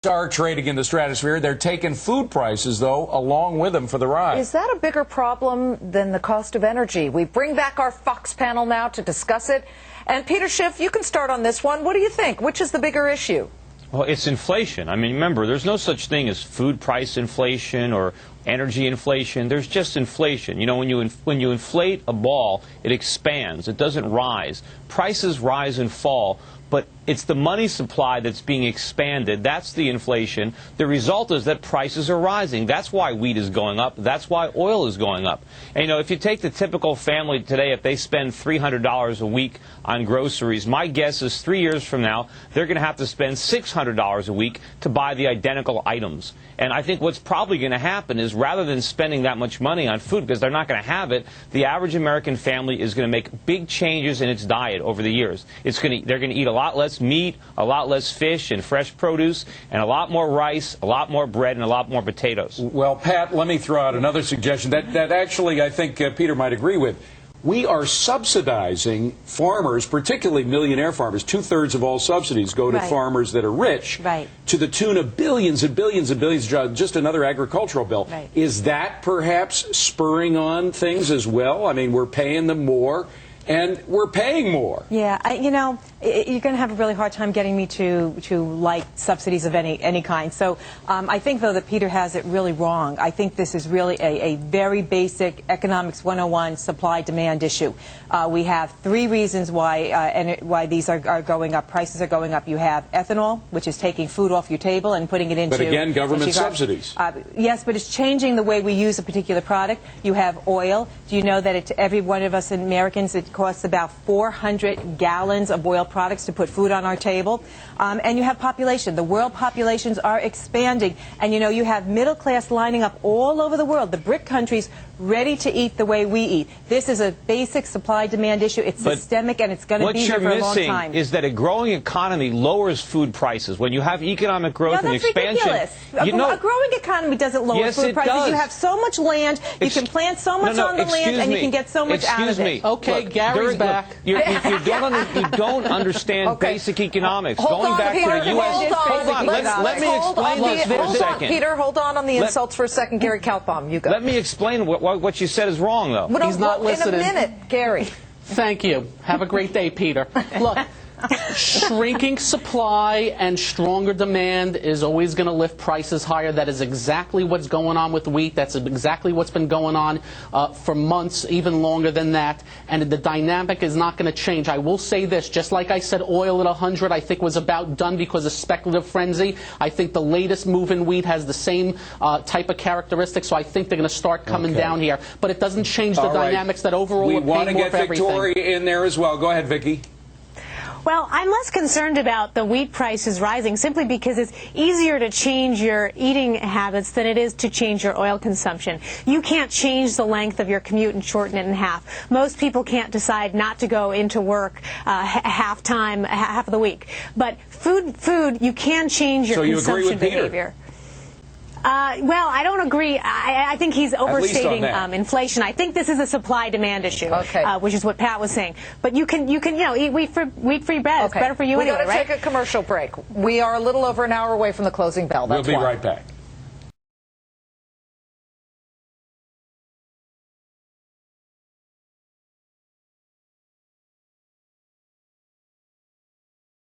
are trading in the stratosphere. They're taking food prices, though, along with them for the ride. Is that a bigger problem than the cost of energy? We bring back our Fox panel now to discuss it. And Peter Schiff, you can start on this one. What do you think? Which is the bigger issue? Well, it's inflation. I mean, remember, there's no such thing as food price inflation or energy inflation. There's just inflation. You know, when you inflate a ball, it expands. It doesn't rise. Prices rise and fall, but it's the money supply that's being expanded. That's the inflation. The result is that prices are rising. That's why wheat is going up. That's why oil is going up. And, you know, if you take the typical family today, if they spend $300 a week on groceries, my guess is 3 years from now, they're going to have to spend $600 a week to buy the identical items. And I think what's probably going to happen is rather than spending that much money on food, because they're not going to have it, the average American family is going to make big changes in its diet over the years. They're going to eat a lot less meat, a lot less fish and fresh produce, and a lot more rice, a lot more bread, and a lot more potatoes. Well, Pat, let me throw out another suggestion that actually I think Peter might agree with. We are subsidizing farmers, particularly millionaire farmers. 2/3 of all subsidies go to farmers that are rich, to the tune of billions and billions and billions of dollars. Just another agricultural bill. Is that perhaps spurring on things as well? I mean, we're paying them more, and we're paying more. Yeah, you know, you're going to have a really hard time getting me to like subsidies of any kind. So I think, though, that Peter has it really wrong. I think this is really a very basic economics 101 supply-demand issue. We have three reasons why these are going up. Prices are going up. You have ethanol, which is taking food off your table and putting it into... But again, government subsidies. Yes, but it's changing the way we use a particular product. You have oil. Do you know that every one of us Americans, it costs about 400 gallons of oil products to put food on our table. And you have population. The world populations are expanding. And, you know, you have middle class lining up all over the world, the BRIC countries, ready to eat the way we eat. This is a basic supply-demand issue. It's systemic, and it's going to be here for a long time. What you're missing is that a growing economy lowers food prices. When you have economic growth and expansion... Ridiculous. A growing economy doesn't lower food prices. Does. You have so much land, you can plant so much on the land, and you can get so much out of it. Okay, look, Gary's back. You don't understand basic economics. Hold Going on, back Peter, to the U.S. hold on. Let me explain this for a second. Peter, hold on the insults for a second. Gary Kaltbaum, you go. Let me explain what you said is wrong, though. He's not listening. In a minute, Gary. Thank you. Have a great day, Peter. Look, shrinking supply and stronger demand is always going to lift prices higher. That is exactly what's going on with wheat. That's exactly what's been going on for months, even longer than that. And the dynamic is not going to change. I will say this, just like I said oil at 100 I think was about done because of speculative frenzy. I think the latest move in wheat has the same type of characteristics, so I think they're going to start coming down here. But it doesn't change the dynamics that overall we're paying more for everything. We want to get Victoria in there as well. Go ahead, Vicki. Well, I'm less concerned about the wheat prices rising simply because it's easier to change your eating habits than it is to change your oil consumption. You can't change the length of your commute and shorten it in half. Most people can't decide not to go into work half of the week. But food, you can change your consumption behavior. Well, I don't agree. I think he's overstating inflation. I think this is a supply-demand issue, which is what Pat was saying. But you can eat wheat-free bread. It's better for you anyway, right? We've got to take a commercial break. We are a little over an hour away from the closing bell. We'll be right back.